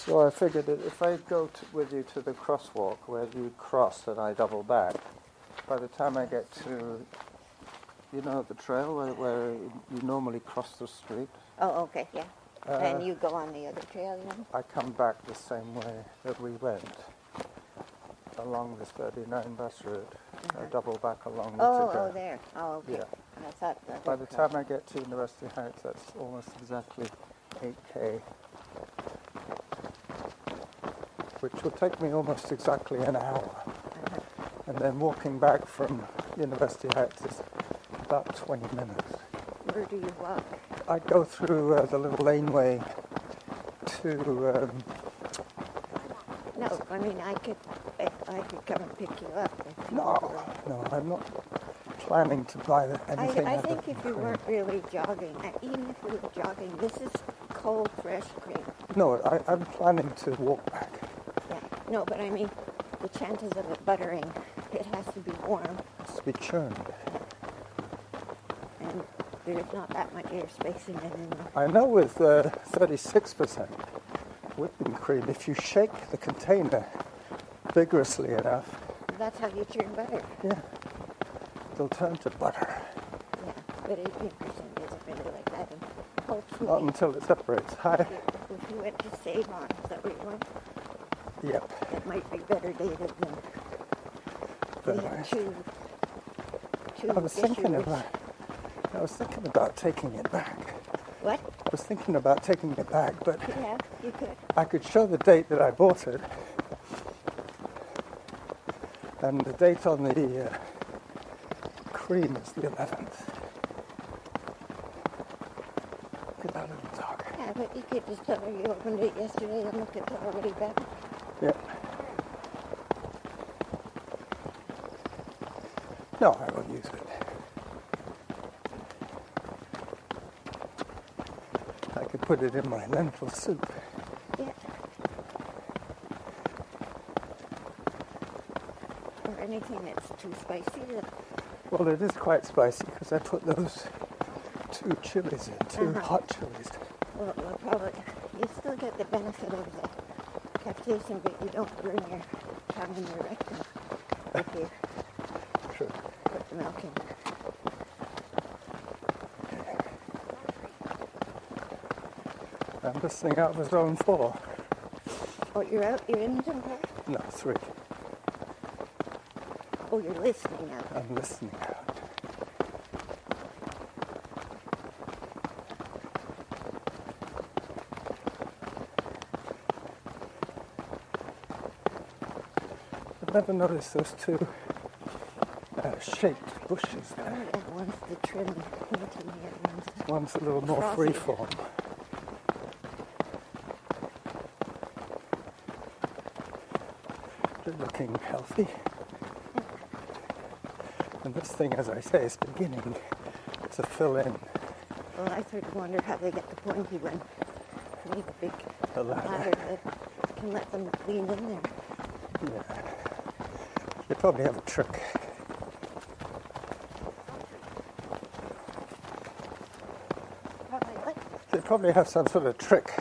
So I figured that if I go with you to the crosswalk where you cross and I double back, by the time I get to, the trail where you normally cross the street. Oh, okay, yeah. And you go on the other trail, I come back the same way that we went, along this 39 bus route. I double back along the Oh, there. Oh, okay. Yeah. I thought By the time I get to University Heights, that's almost exactly 8K. Which will take me almost exactly an hour. And then walking back from University Heights is about 20 minutes. Where do you walk? I go through the little laneway to... No, I mean, I could come and pick you up. No, I'm not planning to buy anything. I think if you weren't really jogging, even if you were jogging, this is cold, fresh cream. No, I'm planning to walk back. Yeah, no, but I mean, the chances of it buttering, it has to be warm. It has to be churned. And there's not that much airspace in it anymore. I know with 36% whipping cream, if you shake the container vigorously enough... That's how you churn butter. Yeah. It'll turn to butter. Yeah, but 18% isn't really like that. And hopefully... Not until it separates. Hi. If you went to Save On, is that what you want? Yep. It might be better dated than... two I was thinking about taking it back. What? I was thinking about taking it back, but... Yeah, you could. I could show the date that I bought it. And the date on the cream is the 11th. Look at that little dog. Yeah, but you could just tell her you opened it yesterday and looked at it already back. Yep. No, I will use it. I could put it in my lentil soup. Yeah. Or anything that's too spicy. Well, it is quite spicy because I put those two chilies in, two hot chilies. Well, probably, you still get the benefit of the capsaicin, but you don't burn your tongue and your rectum if you put the milk in. I'm listening out for zone 4. Oh, you're in zone 4? No, 3. Oh, you're listening now. I'm listening out. I've never noticed those two shaped bushes there. Oh, yeah, one's the trim painting here. One's a little more freeform. They're looking healthy. And this thing, as I say, is beginning to fill in. Well, I sort of wonder how they get the pointy one. Make a big ladder that can let them lean in there. Yeah. They probably have a trick. Probably what? They probably have some sort of trick.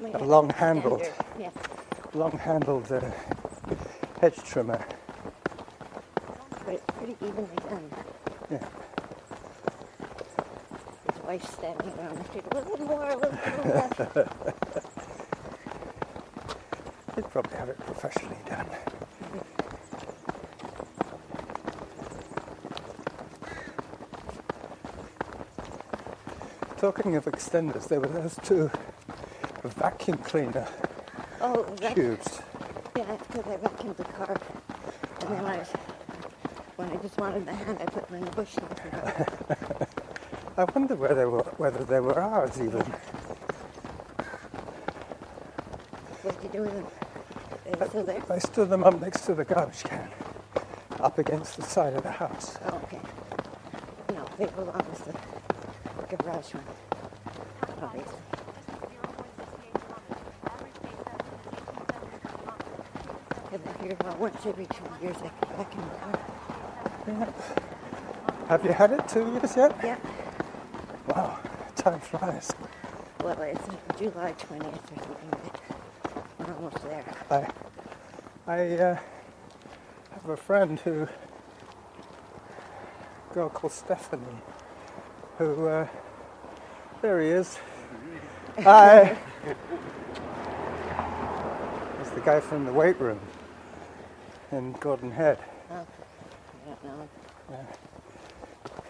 Like A long-handled, yeah. long-handled hedge trimmer. But it's pretty evenly done. Yeah. His wife's standing around the street. A little more, a little less. They'd probably have it professionally done. Talking of extenders, there were those two vacuum cleaner tubes. Yeah, that's because I vacuumed the car. And then when I just wanted the hand, I put them in the bush and I forgot. I wonder whether they were ours even. What did you do with them? Are they still there? I stood them up next to the garbage can, up against the side of the house. Oh, okay. No, they belong with the garage one. Obviously. Because I hear once every 2 years I come back in the car. Yeah. Have you had it 2 years yet? Yeah. Wow, time flies. Well, it's July 20th or something like that. We're almost there. I have a friend a girl called Stephanie, who, there he is. Hi. He's the guy from the weight room in Gordon Head. Oh, I don't know. Yeah.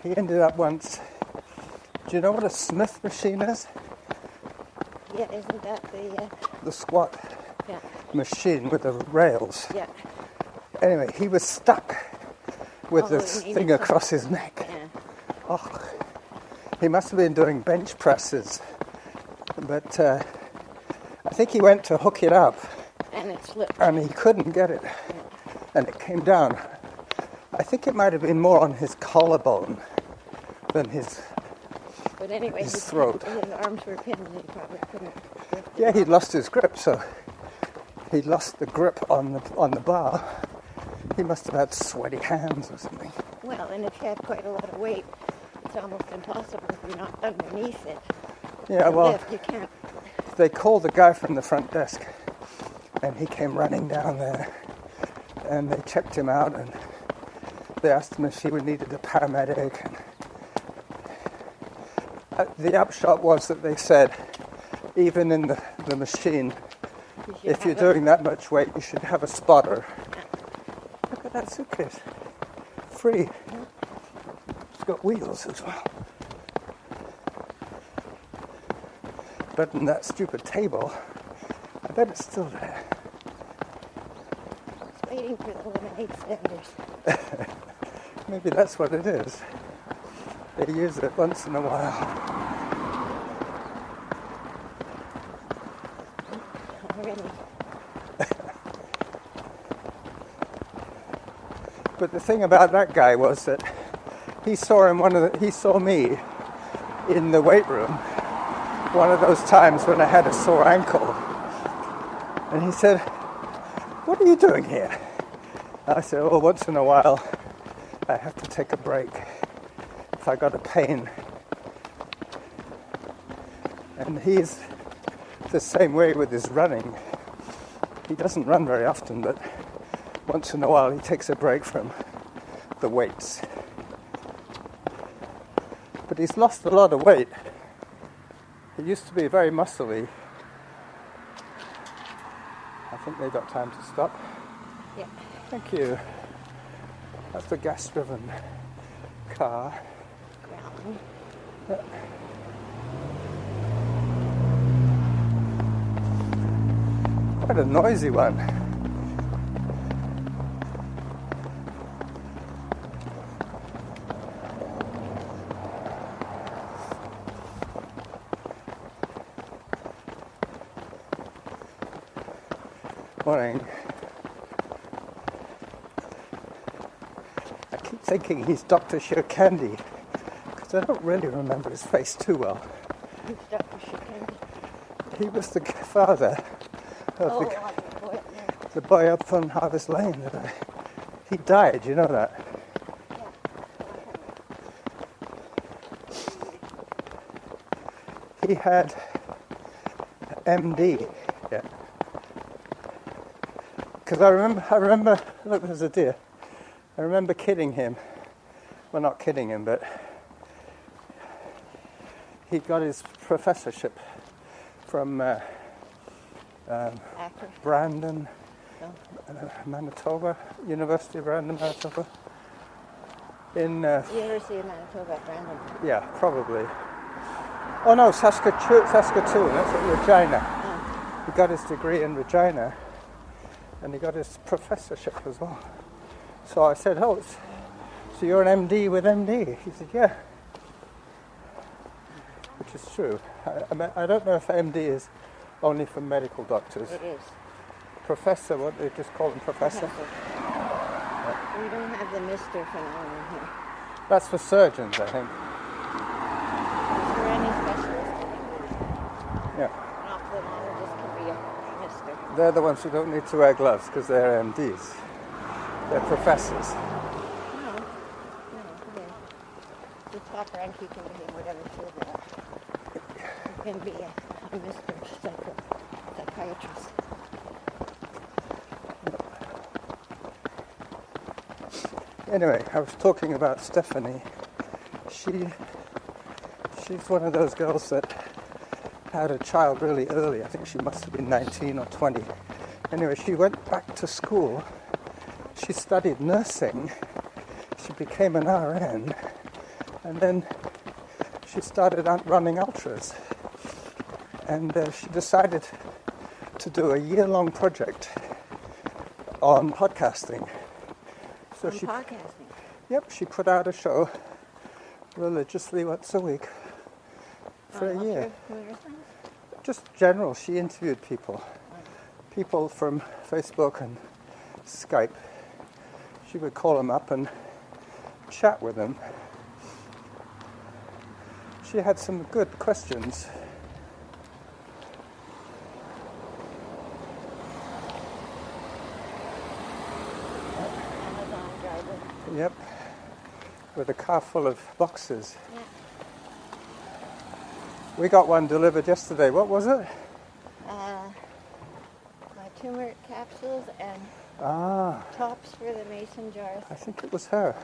He ended up once. Do you know what a Smith machine is? Yeah, isn't that The squat yeah, machine with the rails. yeah. Anyway, he was stuck with this you mean thing it's across his neck. Yeah. Oh, he must have been doing bench presses, but I think he went to hook it up And it slipped. and he couldn't get it, and it came down. I think it might have been more on his collarbone than his. But anyway, his throat. His arms were pinned and he probably couldn't lift it Yeah, up. he'd lost his grip, so he'd lost the grip on the bar. He must have had sweaty hands or something. Well, and if you have quite a lot of weight, it's almost impossible if you're not underneath it. Yeah, to well, lift. You can't. they called the guy from the front desk, and he came running down there, and they checked him out, and they asked him if he needed a paramedic. And the upshot was that they said, even in the machine, You should if you're have doing that much weight, you should have a spotter. Look at that suitcase. Free. It's got wheels as well. But in that stupid table, I bet it's still there. It's waiting for the lemonade standers. Maybe that's what it is. They use it once in a while. Already. But the thing about that guy was that he saw me in the weight room one of those times when I had a sore ankle. And he said, "What are you doing here?" I said, "Oh, once in a while I have to take a break if I got a pain." And he's the same way with his running. He doesn't run very often, but once in a while he takes a break from the weights. But he's lost a lot of weight. He used to be very muscly. I think they've got time to stop. Yeah. Thank you. That's the gas-driven car. Ground. Quite a noisy one. Morning. I keep thinking he's Dr. Shirkandi because I don't really remember his face too well. Who's Dr. Shirkandi? He was the father of Oh, the boy up there. the boy up on Harvest Lane. He died, you know that? He had MD. Yeah. Because I remember, look, there's a deer. I remember kidding him. Well, not kidding him, but he got his professorship from Actor. Brandon, Oh. Manitoba, University of Brandon, Manitoba. In, University of Manitoba, Brandon. yeah, probably. Oh no, Saskatoon, that's at Regina. Oh. He got his degree in Regina, and he got his professorship as well. So I said, "Oh, so you're an MD with MD?" He said, "Yeah," which is true. I don't know if MD is only for medical doctors. It is. Professor, what they just call him, professor? We don't have the Mr. phenomenon here. That's for surgeons, I think. Is there any specialist? Yeah, An ophthalmologist can be a Mr. they're the ones who don't need to wear gloves because they're MDs. They're professors. No, the top rank you can be in whatever field you are. You can be a Mr. Psychiatrist. Anyway, I was talking about Stephanie. She's one of those girls that had a child really early. I think she must have been 19 or 20. Anyway, she went back to school. She studied nursing. She became an RN. And then she started running ultras. And she decided to do a year-long project on podcasting. So podcasting? Yep, she put out a show religiously once a week for a year. Just general, she interviewed people. People from Facebook and Skype. She would call them up and chat with them. She had some good questions. Amazon driver. Yep, with a car full of boxes. Yeah. We got one delivered yesterday. What was it? Turmeric capsules and tops for the mason jars. I think it was her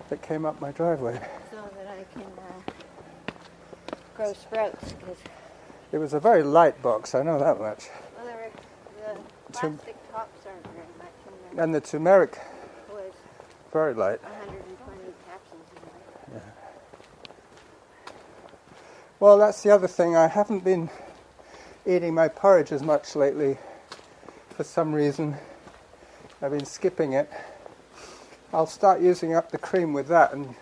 that came up my driveway. So that I can grow sprouts. Cause It was a very light box, I know that much. well, the plastic tops aren't very much in there. And the turmeric, Was very light. 120 capsules in there. Yeah. Well, that's the other thing. I haven't been eating my porridge as much lately for some reason. I've been skipping it. I'll start using up the cream with that, and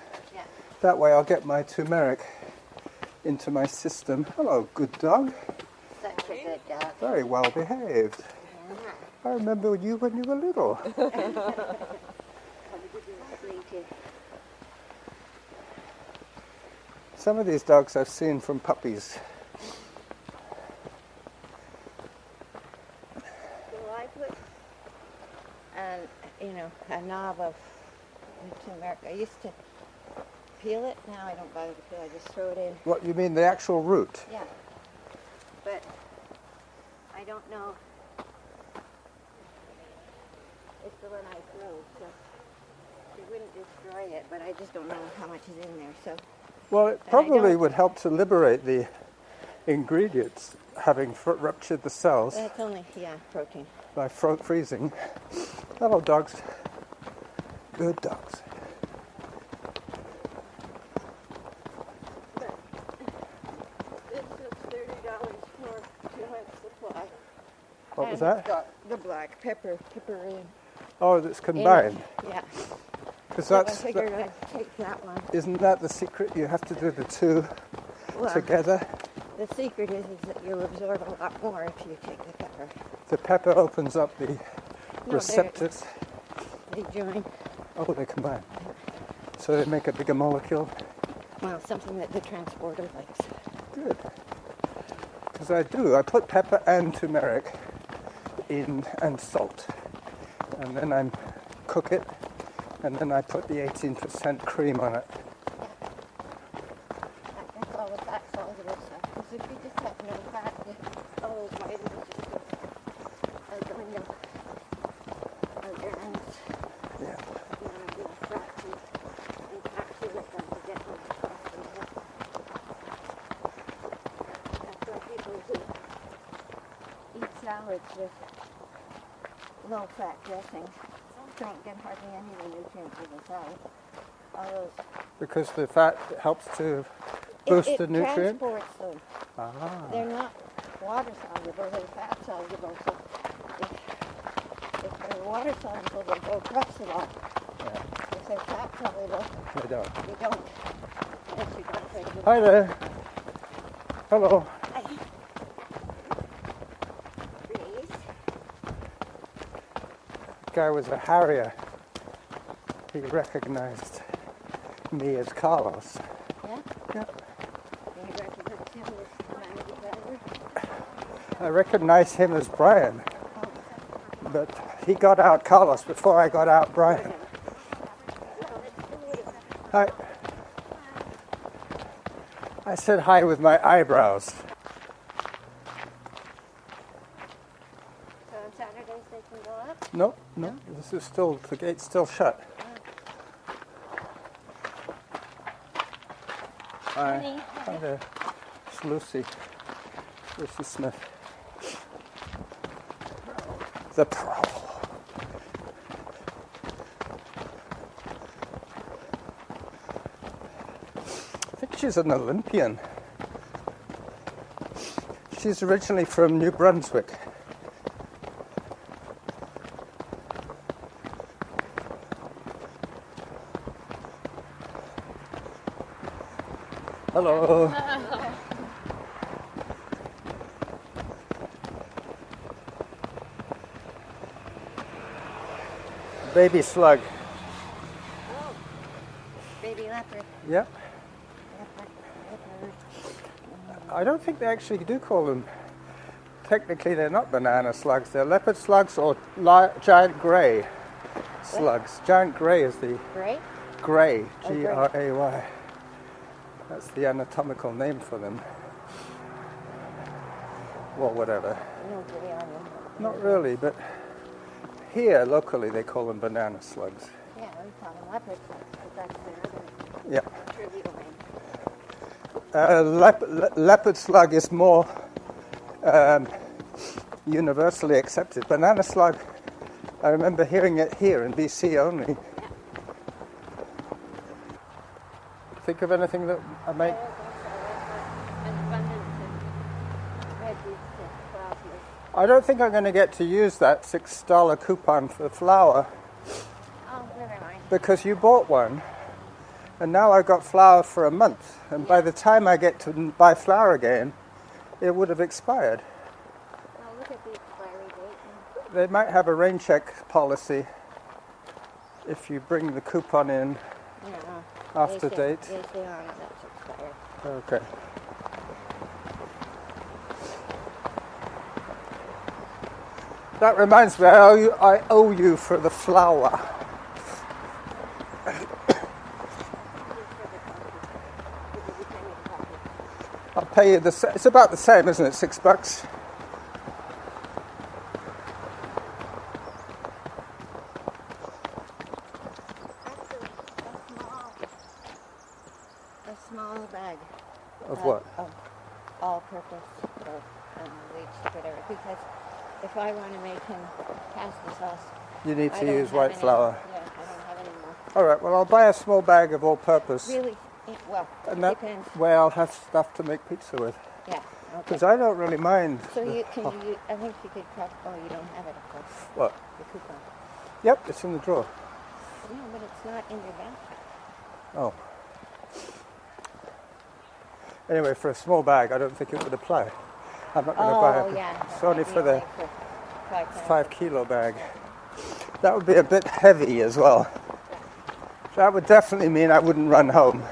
that way I'll get my turmeric into my system. Hello, good dog. Such a good dog. Very well behaved. I remember you when you were little. Some of these dogs I've seen from puppies. Well, I put a knob of turmeric. I used to peel it. Now I don't bother to peel. I just throw it in. What, you mean the actual root? Yeah. But I don't know if the one I throw, so it wouldn't destroy it, but I just don't know how much is in there. So. Well, it probably would help to liberate the ingredients, having ruptured the cells. That's only, protein. By freezing. Hello, dogs. Good dogs. This is $30 for 2 months supply. What was that? It's got the black pepper in. Oh, that's combined. Yeah. Because So I figured I'd take that one. Isn't that the secret? You have to do the two Well, together. the secret is that you'll absorb a lot more if you take the pepper. The pepper opens up the receptors. They join. Oh, they combine. So they make a bigger molecule. Well, something that the transporter likes. Good. Because I do. I put pepper and turmeric in and salt. And then I cook it. And then I put the 18% cream on it. That's all the fat soluble stuff. Because if you just have no fat, all those vitamins just are going to organics. Yeah. You want to do fat and encapsulate them to get them across the middle. That's why people who eat salads with low-fat dressings don't get hardly any of the nutrients in the salad. All those. Because the fat helps to boost the It nutrient? transports them. They're not water soluble, they're fat soluble. So if they're water soluble, they go across the lot. Yeah. If they're fat soluble, They don't. they don't. Unless you don't take them. Hi there. Hello. Please. Guy was a Harrier. He recognized me as Carlos. Yeah? Yeah. You recognize him as Randy Better? I recognized him as Brian. But he got out Carlos before I got out Brian. Hi. I said hi with my eyebrows. So on Saturdays they can go up? No, this is still, the gate's still shut. Honey. Hi there. It's Lucy. Lucy Smith. The Pro. I think she's an Olympian. She's originally from New Brunswick. Hello. Baby slug. Oh, baby leopard. Yep. Leopard. I don't think they actually do call them. Technically, they're not banana slugs. They're leopard slugs or giant grey slugs. Giant grey is the Gray? grey, Oh, grey. Gray. That's the anatomical name for them. Well, whatever. No gray on them. Not really, but here, locally, they call them banana slugs. Yeah, we call them leopard slugs, but that's their Yeah. other trivial name. Leopard slug is more universally accepted. Banana slug, I remember hearing it here in BC only. Think of anything that I might... I don't think so. An abundance of red roots and flowers. I don't think I'm going to get to use that $6 coupon for flour Oh, never mind. because you bought one and now I've got flour for a month, and by the time I get to buy flour again it would have expired. Well, look at the expiry date. They might have a rain check policy if you bring the coupon in No, after date. They say on it that's expired. Okay. That reminds me, I owe you for the flour. I'll pay you it's about the same, isn't it? $6? Actually, a small bag. Of what? Of all-purpose or wheat, whatever. Because if I want to make him pasta sauce, You need I to don't use have white any- flour. Yeah, I don't have any more. All right, well, I'll buy a small bag of all-purpose. Really? Well, And that depends. way I'll have stuff to make pizza with. Yeah. Okay. Because I don't really mind. So you can you? I think you could. Oh, you don't have it, of course. What? The coupon. Yep, it's in the drawer. No, but it's not in your basket. Oh. Anyway, for a small bag, I don't think it would apply. I'm not going to buy it. Yeah. It's only for the 5 pounds. 5 kilo bag. That would be a bit heavy as well. That would definitely mean I wouldn't run home.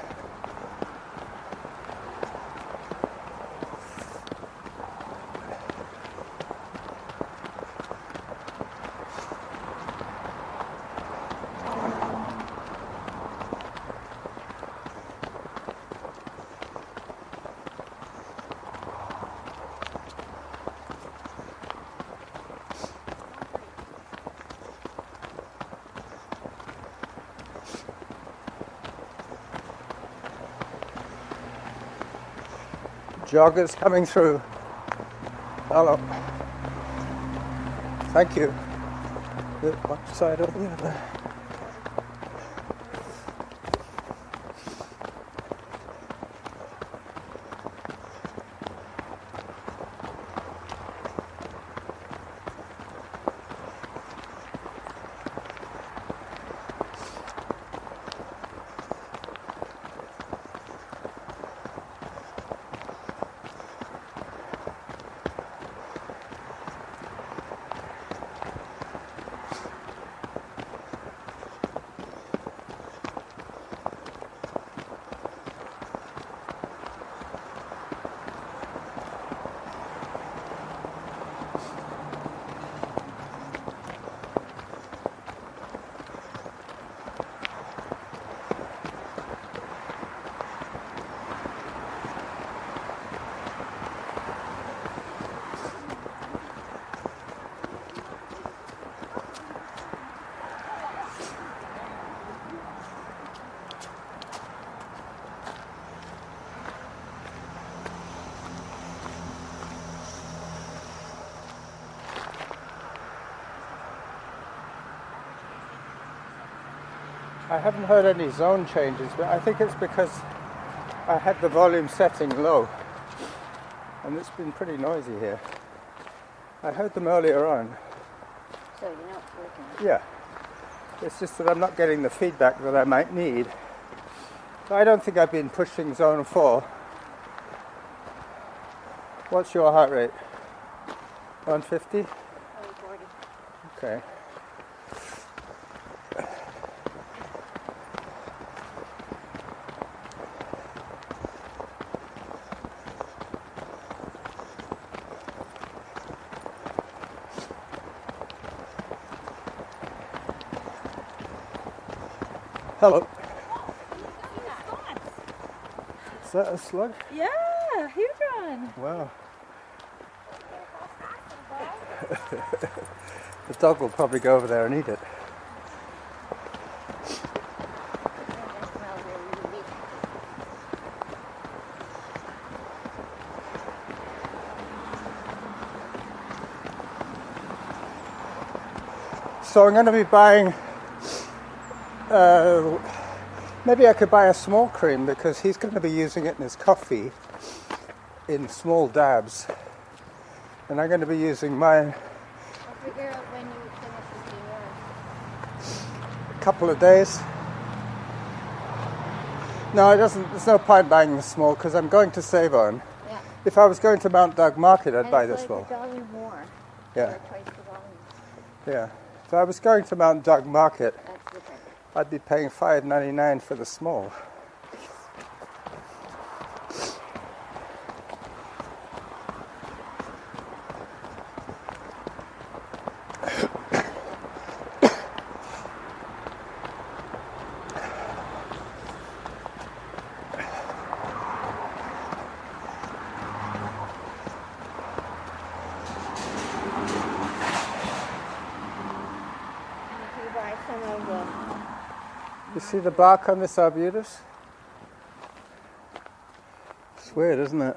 Joggers coming through. Hello. Thank you. One side or the other. I haven't heard any zone changes, but I think it's because I had the volume setting low, and it's been pretty noisy here. I heard them earlier on. So you know it's working. Yeah. It's just that I'm not getting the feedback that I might need. So I don't think I've been pushing zone 4. What's your heart rate? 150? 140. Okay. Hello. Is that a slug? Yeah, huge one. Wow. The dog will probably go over there and eat it. So I'm going to be buying, maybe I could buy a small cream because he's going to be using it in his coffee in small dabs. And I'm going to be using mine I'll figure out when you finish with yours. a couple of days. No, it doesn't. There's no point buying the small because I'm going to save on. Yeah. If I was going to Mount Doug Market, I'd And buy it's this like one. $1 more. Yeah, Or twice the volume. yeah. If I was going to Mount Doug Market, That's different. I'd be paying $5.99 for the small. And if you buy some of the You see the bark on this arbutus? It's weird, isn't it?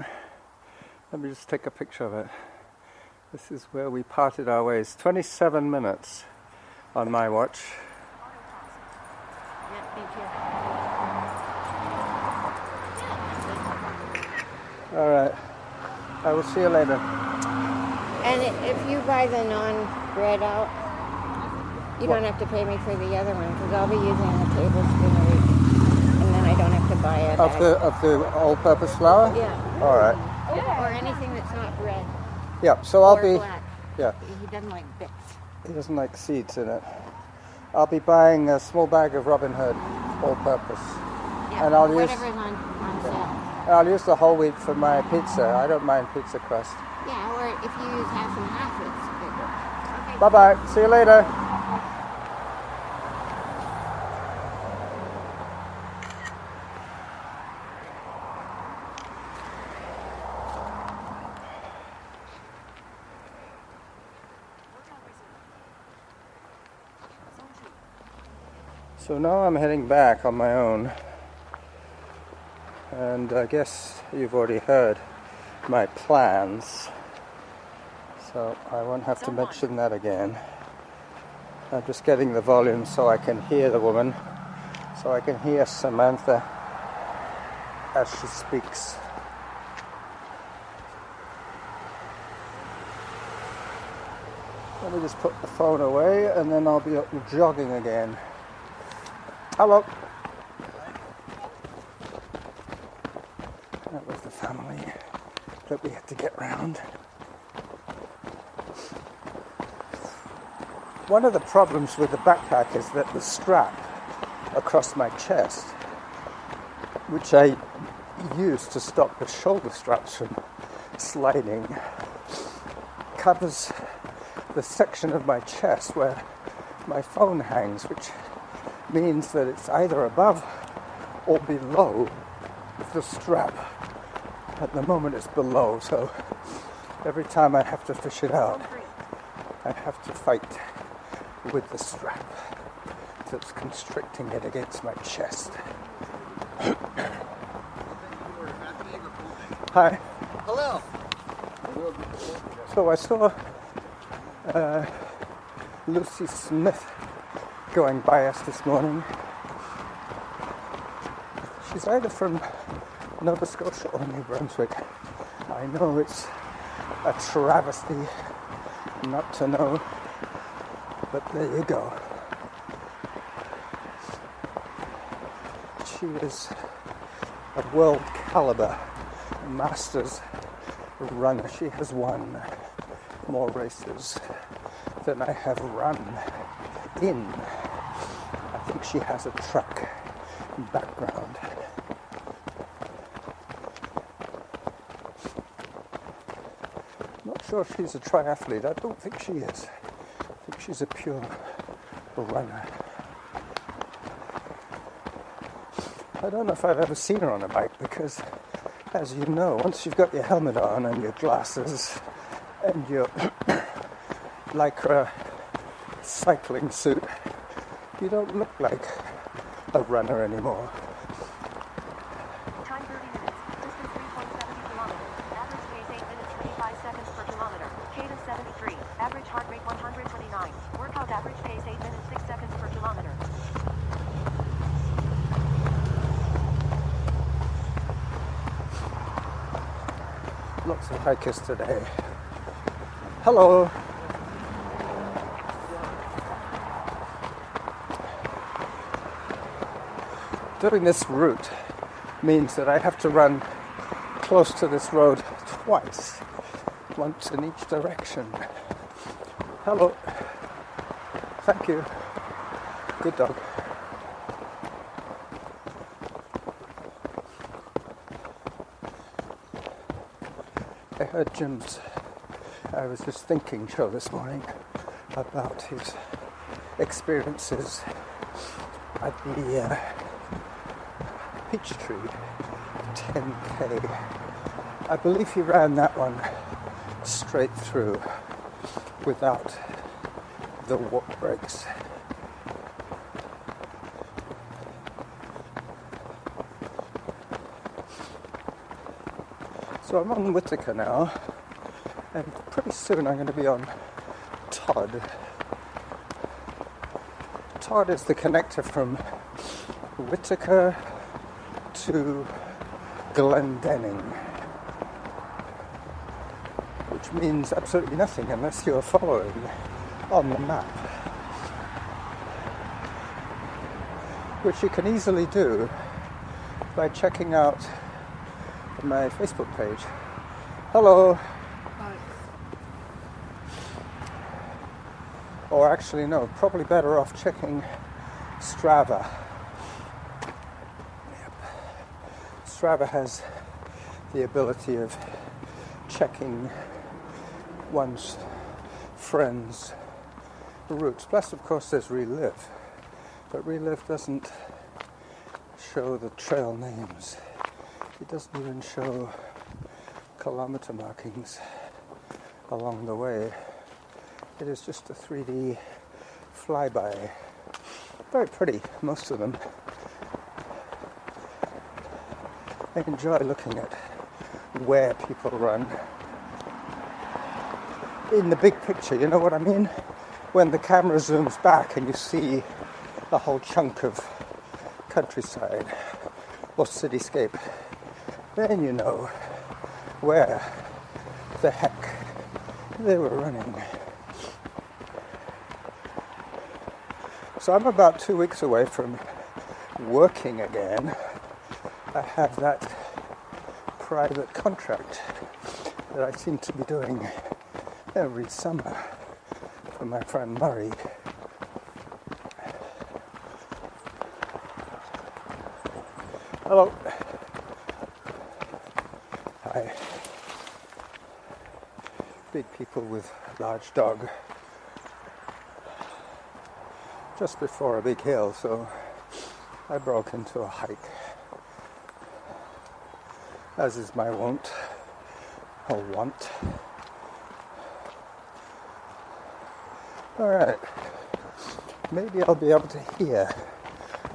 Let me just take a picture of it. This is where we parted our ways. 27 minutes on my watch. Yeah, me too. All right. I will see you later. And if you buy the non-bread out, you don't have to pay me for the other one because I'll be using a tablespoon a week, and then I don't have to buy a Of bag. the all-purpose flour? Yeah. All right. Or anything that's not bread Yeah. So I'll or be. black. Yeah. He doesn't like bits. He doesn't like seeds in it. I'll be buying a small bag of Robin Hood, all-purpose. Yeah, And I'll use- whatever's on sale. And I'll use the whole wheat for my pizza. I don't mind pizza crust. Yeah, or if you use half and half, it's bigger. Okay. Bye-bye. See you later. So now I'm heading back on my own, and I guess you've already heard my plans, so I won't have to mention that again. I'm just getting the volume so I can hear the woman, so I can hear Samantha as she speaks. Let me just put the phone away and then I'll be jogging again. Hello. That was the family that we had to get round. One of the problems with the backpack is that the strap across my chest, which I use to stop the shoulder straps from sliding, covers the section of my chest where my phone hangs, which means that it's either above or below the strap. At the moment it's below, so every time I have to fish it out, I have to fight with the strap that's constricting it against my chest. Hi. Hello. So I saw Lucy Smith going by us this morning. She's either from Nova Scotia or New Brunswick. I know it's a travesty not to know, but there you go. She is a world caliber Masters runner. She has won more races than I have run in. I think she has a track background. Not sure if she's a triathlete. I don't think she is. I think she's a pure runner. I don't know if I've ever seen her on a bike because, as you know, once you've got your helmet on and your glasses and your lycra cycling suit, you don't look like a runner anymore. Time 30 minutes. Distance 3.70 kilometers. Average pace 8 minutes 25 seconds per kilometer. Cadence 73. Average heart rate 129. Workout average pace 8 minutes 6 seconds per kilometer. Lots of hikers today. Hello. Doing this route means that I have to run close to this road twice, once in each direction. Hello. Thank you. Good dog. I heard Jim's, I was just thinking show this morning about his experiences at the Peachtree 10K. I believe he ran that one straight through without the walk breaks. So I'm on Whittaker now, and pretty soon I'm going to be on Todd. Todd is the connector from Whittaker to Glendenning, which means absolutely nothing unless you're following on the map, which you can easily do by checking out my Facebook page. Hello. Hi. Or actually no, probably better off checking Strava. Strava has the ability of checking one's friends' routes. Plus, of course, there's Relive. But Relive doesn't show the trail names. It doesn't even show kilometer markings along the way. It is just a 3D flyby. Very pretty, most of them. I enjoy looking at where people run. In the big picture, you know what I mean? When the camera zooms back and you see a whole chunk of countryside or cityscape, then you know where the heck they were running. So I'm about 2 weeks away from working again. I have that private contract that I seem to be doing every summer for my friend Murray. Hello. Hi. Big people with large dog. Just before a big hill, so I broke into a hike. As is my wont, or want. Alright, maybe I'll be able to hear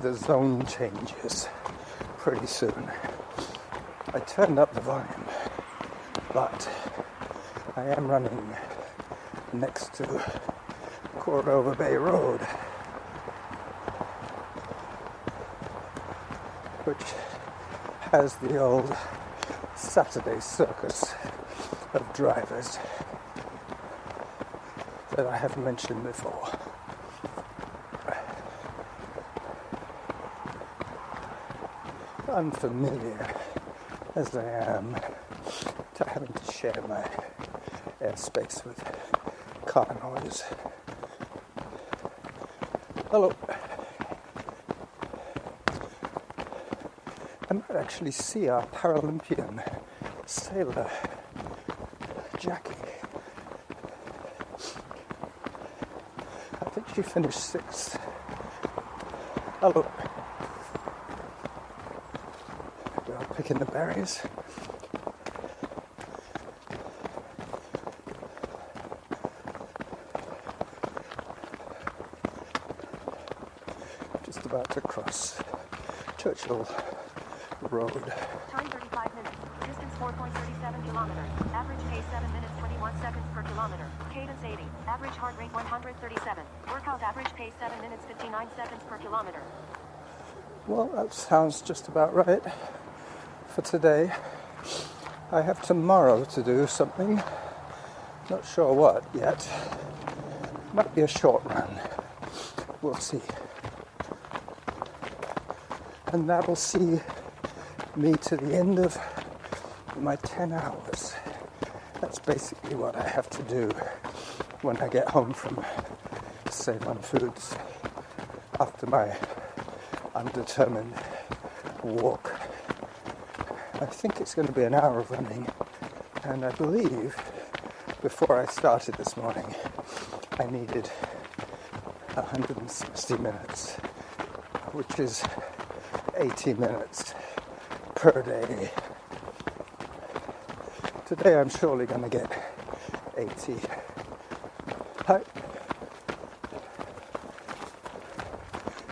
the zone changes pretty soon. I turned up the volume, but I am running next to Cordova Bay Road, which has the old Saturday circus of drivers that I have mentioned before. Unfamiliar as I am to having to share my airspace with car noise. Hello. I might actually see our Paralympian sailor, Jackie. I think she finished 6th. Hello. Girl picking the berries. Just about to cross Churchill Road. Time 35 minutes. Distance 4.37 kilometers. Average pace 7 minutes 21 seconds per kilometer. Cadence 80. Average heart rate 137. Workout average pace 7 minutes 59 seconds per kilometer. Well, that sounds just about right for today. I have tomorrow to do something. Not sure what yet. Might be a short run. We'll see. And that'll see me to the end of my 10 hours. That's basically what I have to do when I get home from Save on Foods after my undetermined walk. I think it's going to be an hour of running, and I believe before I started this morning I needed 160 minutes, which is 80 minutes per day. Today I'm surely going to get 80.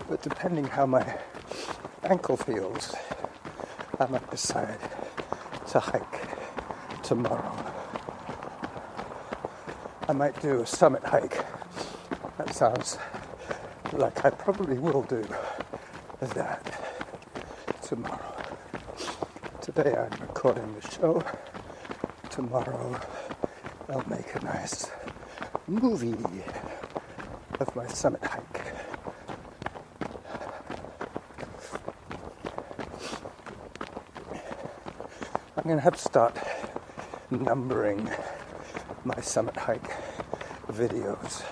But depending how my ankle feels, I might decide to hike tomorrow. I might do a summit hike. That sounds like I probably will do that tomorrow. Today I'm recording the show. Tomorrow I'll make a nice movie of my summit hike. I'm going to have to start numbering my summit hike videos.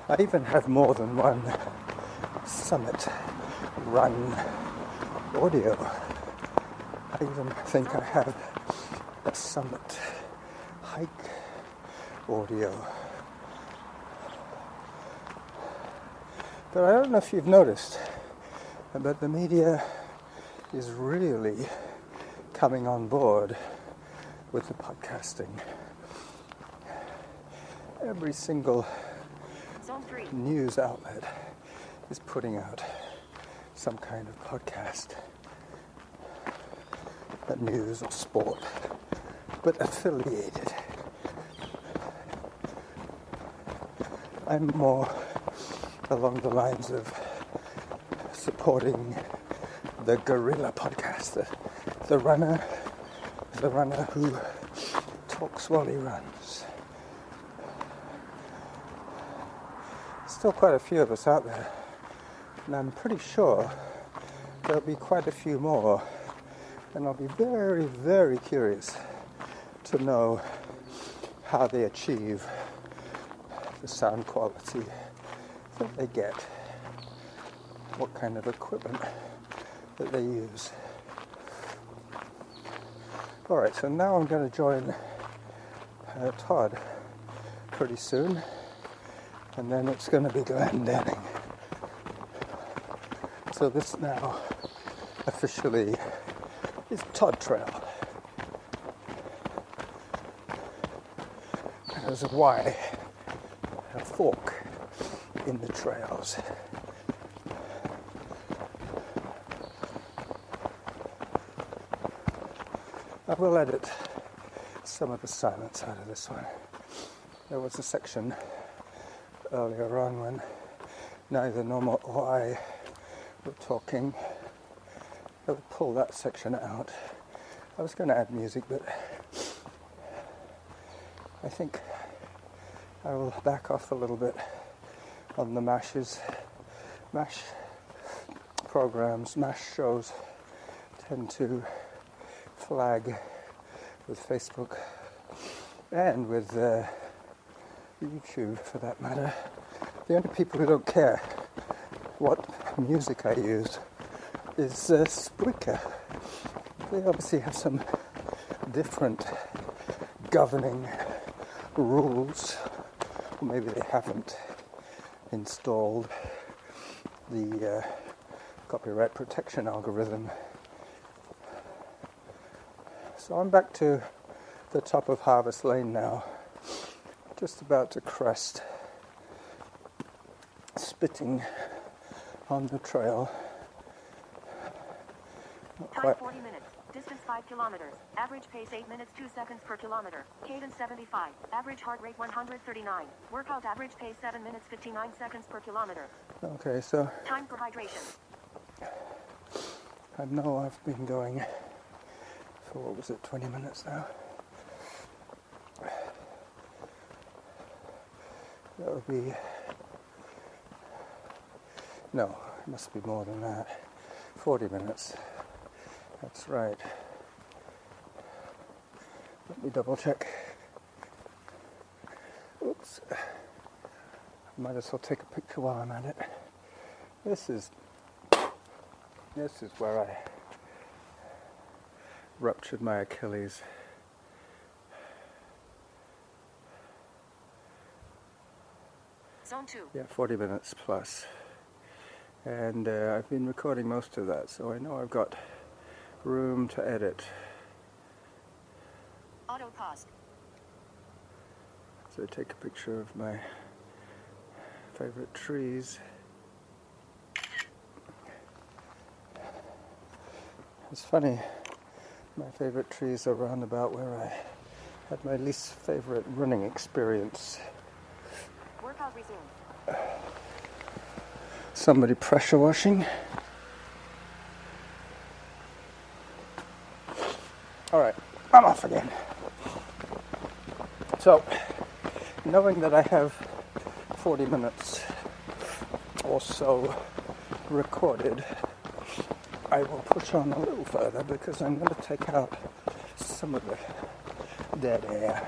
I even have more than one summit run audio. I even think I have a summit hike audio. But I don't know if you've noticed, but the media is really coming on board with the podcasting. Every single news outlet is putting out some kind of podcast, news or sport, but affiliated. I'm more along the lines of supporting the guerrilla podcast, the runner who talks while he runs. Still quite a few of us out there, and I'm pretty sure there'll be quite a few more, and I'll be very, very curious to know how they achieve the sound quality that they get, what kind of equipment that they use. Alright, so now I'm going to join Todd pretty soon, and then it's going to be Glendenning. So this now officially is Todd Trail. There's a Y, a fork in the trails. I will edit some of the silence out of this one. There was a section earlier on when neither Norma or I were talking. I'll pull that section out. I was going to add music, but I think I will back off a little bit on the MASH programs. MASH shows tend to flag with Facebook and with YouTube, for that matter. The only people who don't care what music I use is Spreaker. They obviously have some different governing rules, or maybe they haven't installed the copyright protection algorithm. So I'm back to the top of Harvest Lane now, just about to crest, spitting on the trail. Time 40 minutes. Distance 5 kilometers. Average pace 8 minutes 2 seconds per kilometer. Cadence 75. Average heart rate 139. Workout average pace 7 minutes 59 seconds per kilometer. Okay, so Time for hydration. I know I've been going for, what was it, 20 minutes now? That would be, no, it must be more than that. 40 minutes. That's right. Let me double check. Oops. I might as well take a picture while I'm at it. This is where I ruptured my Achilles. Zone 2. Yeah, 40 minutes plus. And I've been recording most of that, so I know I've got room to edit. Auto pause. So take a picture of my favorite trees. It's funny, my favorite trees are round about where I had my least favorite running experience. Workout resumed. Somebody pressure washing. Alright, I'm off again. So, knowing that I have 40 minutes or so recorded, I will push on a little further because I'm going to take out some of the dead air.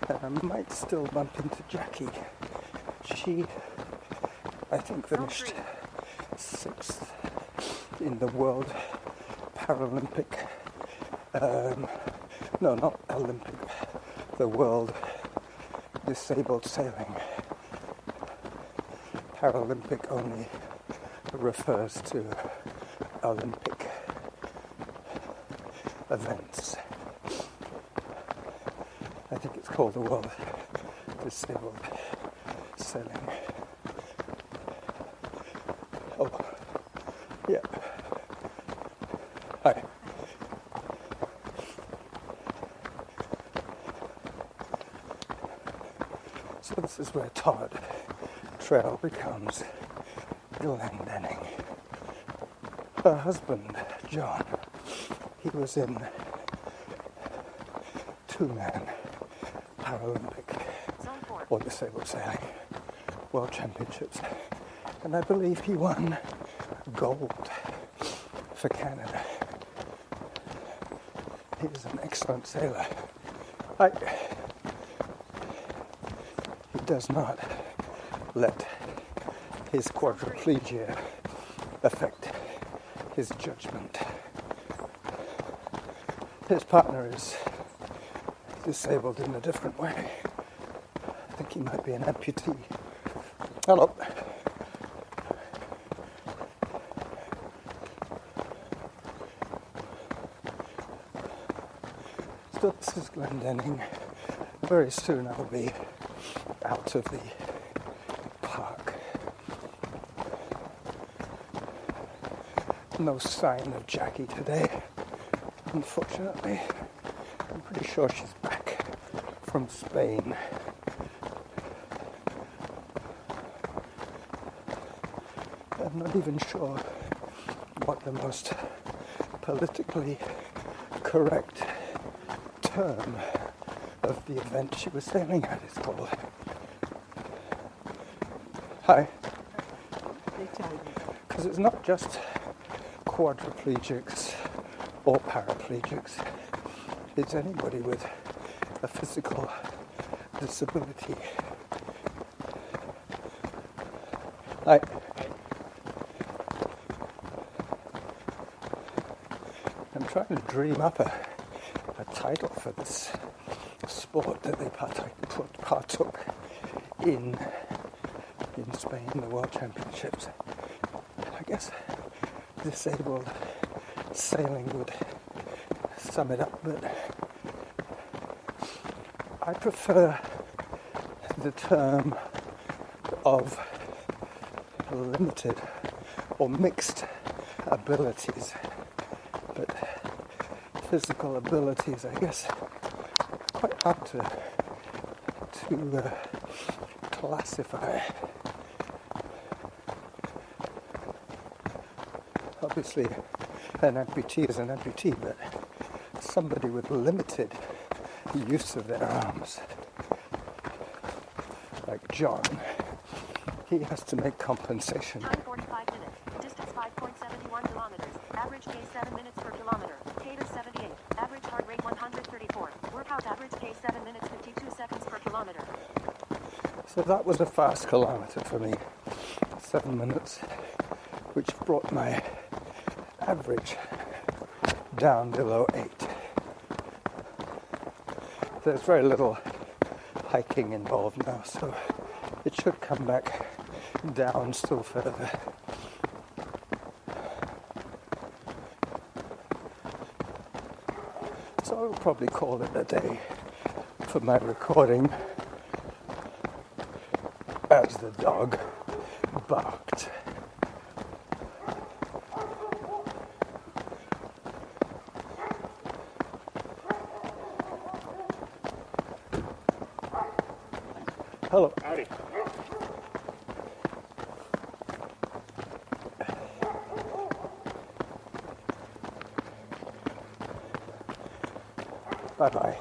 And I might still bump into Jackie. She, I think, finished 6th in the World Paralympic, no, not Olympic, the World Disabled Sailing. Paralympic only refers to Olympic events. I think it's called the World Disabled Sailing. Oh, yeah. Hi. So this is where Todd Trail becomes Glendenning. Her husband, John, he was in 2-man Paralympic or disabled sailing World Championships, and I believe he won gold for Canada. He is an excellent sailor. He does not let his quadriplegia affect his judgment. His partner is disabled in a different way. I think he might be an amputee. Hello. So this is Glendenning. Very soon I'll be out of the park. No sign of Jackie today, unfortunately. I'm pretty sure she's back from Spain. I'm not even sure what the most politically correct term of the event she was sailing at is called. Hi. Because it's not just quadriplegics or paraplegics. It's anybody with a physical disability. I'm trying to dream up a title for this sport that they partook in Spain, the World Championships. I guess disabled sailing would sum it up, but I prefer the term of limited or mixed abilities, but physical abilities, I guess, quite hard to classify. Obviously, an amputee is an amputee, but somebody with limited use of their arms, like John, he has to make compensation. Time 45 minutes. Distance 5.71 kilometers. Average pace 7 minutes per kilometer. Cadence 78. Average heart rate 134. Workout average pace 7 minutes 52 seconds per kilometer. So that was a fast kilometer for me. 7 minutes, which brought my average down below 8. There's very little hiking involved now, so it should come back down still further. So I'll probably call it a day for my recording as the dog barked. Hello. Howdy. Bye-bye.